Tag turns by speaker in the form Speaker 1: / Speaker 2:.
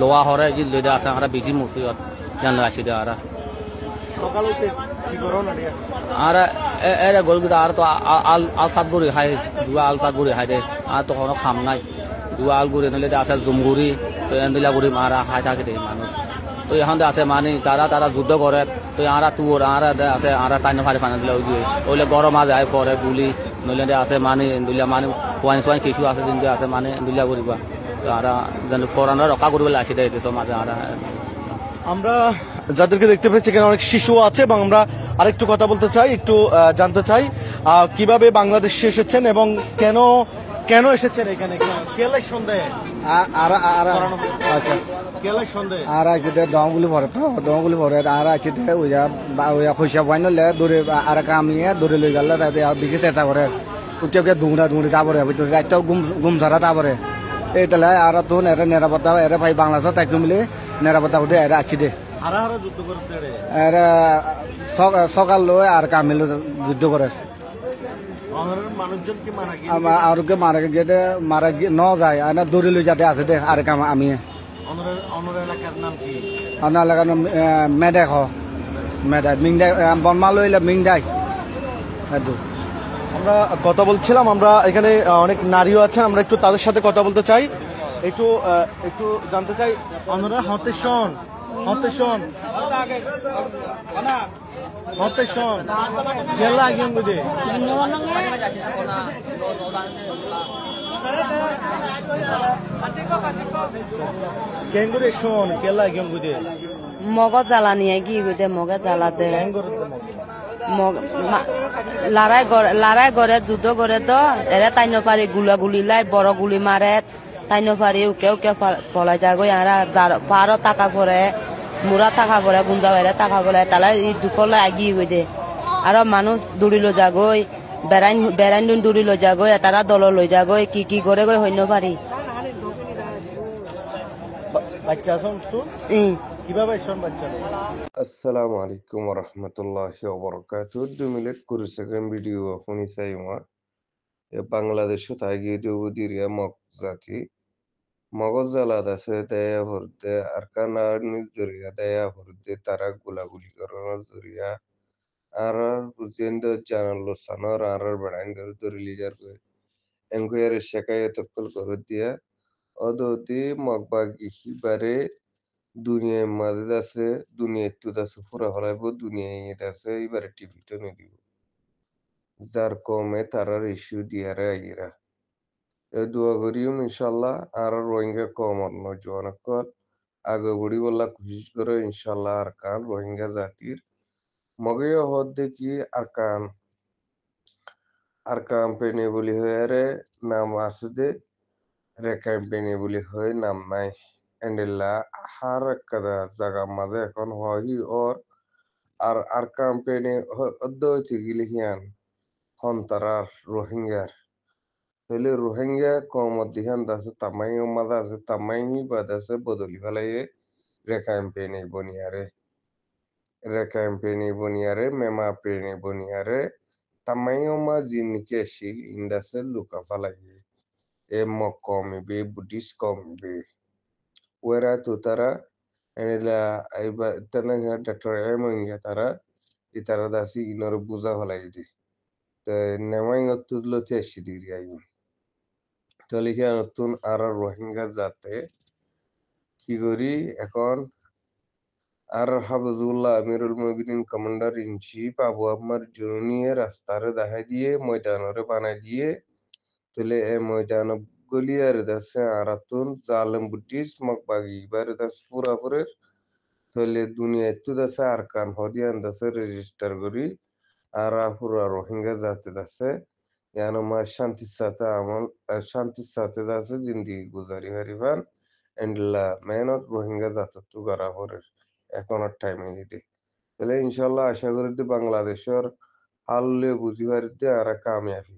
Speaker 1: লোয়া হরে যে লইদা আছে আমরা বেশি মুসিবত জানলো আসি দে আর
Speaker 2: সকালে কি করো না
Speaker 1: আর এরা গলগুদা আর তো আল আল সাত গুড়ি খাই দুয়া আল সাত গুড়ি খাই দে আর তো কোনো খাম নাই দুয়া আল গুড়ি নলে আছে জুমগুড়ি তো এন্দিলা গুড়ি মারা খাই থাকে দে মানুষ তো এখন আছে মানে তারা যুদ্ধ করে তো আরা তুর আরা আছে আরা টাইম ফারি ফানা দিলে ওইলে গরম আজ আয় পরে গুলি নইলে আছে মানে দুলিয়া মানে ওয়াইন সোয়াইন কিছু আছে কিন্তু আছে মানে দুলিয়া করিবা তো আরা যেন ফরানরা রক্ষা করবে আসি দেয় দেশ মাঝে আরা
Speaker 2: আমরা যাদেরকে দেখতে পাচ্ছি এখানে অনেক শিশু আছে এবং আমরা আরেকটু কথা বলতে চাই, একটু জানতে চাই কিভাবে বাংলাদেশে এসেছেন এবং কেন কেন এসেছেন এখানে, কেলাই সন্দেহে আচ্ছা কেলাই সন্দেহে
Speaker 3: আর আছে দমগুলি ভরে তো দমগুলি ভরে আর আছে পয়সা পাই নলে দৌড়ে আর কামিয়ে দৌড়ে লই গেল বেশি চেষ্টা করে উঠে দুমড়া দুমড়ি তারপরে রাত গুম ধরা তারপরে এই তাহলে আর তো এরা নিরাপত্তা এরা ভাই বাংলাদেশ তাই মিলে নিরাপত্তা উঠে এরা আছি দে এরা সকাল লই আর কামিল যুদ্ধ করে আরকে মারা গেলে মারা ন যায় আর দৌড়ে লই যাতে আছে দে আর কাম আমি আপনার এলাকার নাম মেডেক মেডাই মিংডাই বনমা লইলে মিংডাই
Speaker 2: আমরা কথা বলছিলাম, আমরা এখানে অনেক নারীও আছেন, আমরা একটু তাদের সাথে কথা বলতে চাই, একটু একটু জানতে চাই আমরা হতেশন কেলা গেম বুঝে কেঙ্গুরে শোন কেলা গেম বুঝে
Speaker 4: মগজ জ্বালা নিয়ে কি গুদে মগজ জ্বালাতে লড়াই করে যুদ্ধ করে তো এরা তাই নপারি গুলি লাই বড় গুলি মারে তাই নপারি উকে পলাই যাগৈ আর পারো টাকা পরে মুরা টাকা পরে গুঞ্জা বাইরে টাকা পরে তাহলে এই দুঃখলে আগিয়ে গই দে আর মানুষ দৌড়ি লো যাগৈ বেড়াইন দৌড়ি লো যাগৈ তারা দল লৈ যাগৈ কি করে গই হইন পারি
Speaker 2: বাচ্চা আছেন তো কিভাবে শোন বাচ্চা।
Speaker 5: আসসালামু আলাইকুম ওয়া রাহমাতুল্লাহি ওয়া বারাকাতুহু 2 মিনিট 20 সেকেন্ড ভিডিও আপনি চাইমা এ বাংলাদেশে তাইগে দিরিয়া মগজাতি মগজ জালাত আছে দেয়া হরদে আর কানার জরিয়া দেয়া হরদে তারা গুলাগুলি করানোর জরিয়া আর বুঝেন্দ জানালো সানোর আর বেড়াঙ্গের দরিলি যার করে এঙ্গুয়ার শেখায় তকল করে দিয়া অদতি মগবাগি হিবারে দুনিয়ার মাঝে আছে দুনিয়া একটু আছে পুরা হলাইব দুনিয়া ইয়ে আছে এবারে টিভিটা নিয়ে দিব যার কমে তারার ইস্যু দিয়ারে আইরা এ দোয়া করিও ইনশাল্লাহ আর রোহিঙ্গা কম অন্য জনকর আগে বুড়ি বললা কোশিশ করে ইনশাল্লাহ আর কান রোহিঙ্গা জাতির মগে হদ দেখি আর কান পেনে বলি হয়ে রে নাম আছে দে রে পেনে বলি হয়ে নাম নাই এন্ডেলা হার কাদা জায়গা মাঝে এখন হয় ওর আর কাম্পেনি অদ্যতি গিলি হিয়ান হন্তারার রোহিঙ্গার হইলে রোহিঙ্গা কম দিহান দাসে তামাই মাদা আছে তামাই বাদ আছে বদলি ফেলাইয়ে রেকাম্পেনি বনিয়ারে মেমা পেনি বনিয়ারে তামাই মা জিনকে শিল ইন্দাসে লুকা ফেলাইয়ে এ মক কমিবে বুদ্ধিস কমিবে ওরা তো তারা এনেলা আইবা তানা ডাক্তার এমঙ্গা তারা ইতারা দাসি ইনর বুঝা ফলাই দি তো নেমাই তুললো চেষ্টি দি আই তাহলে কি নতুন আর রোহিঙ্গা যাতে কি করি এখন আর হাফিজুল্লাহ আমিরুল মুমিনিন কমান্ডার ইন চিফ আবু আম্মার জুনিয়ে রাস্তারে দেখাই দিয়ে ময়দানরে বানাই দিয়ে তাহলে এ ময়দান গলিয়ার দাসে আরাতুন জালেম বুটিস মকবাগি বার দাস পুরাপুরের তাহলে দুনিয়া একটু দাসে আর কান হদিয়ান দাসে রেজিস্টার করি আর পুরা রোহিঙ্গা জাতি দাসে ইয়ানো মা শান্তির সাথে দাসে জিন্দিগি গুজারি হারিবান এন্ডলা মেহনত রোহিঙ্গা জাতি তু করা পরের এখন আর টাইমে দিদি তাহলে ইনশাল্লাহ আশা করি বাংলাদেশের হাল্লে বুঝি পারিতে আর কামিয়াবি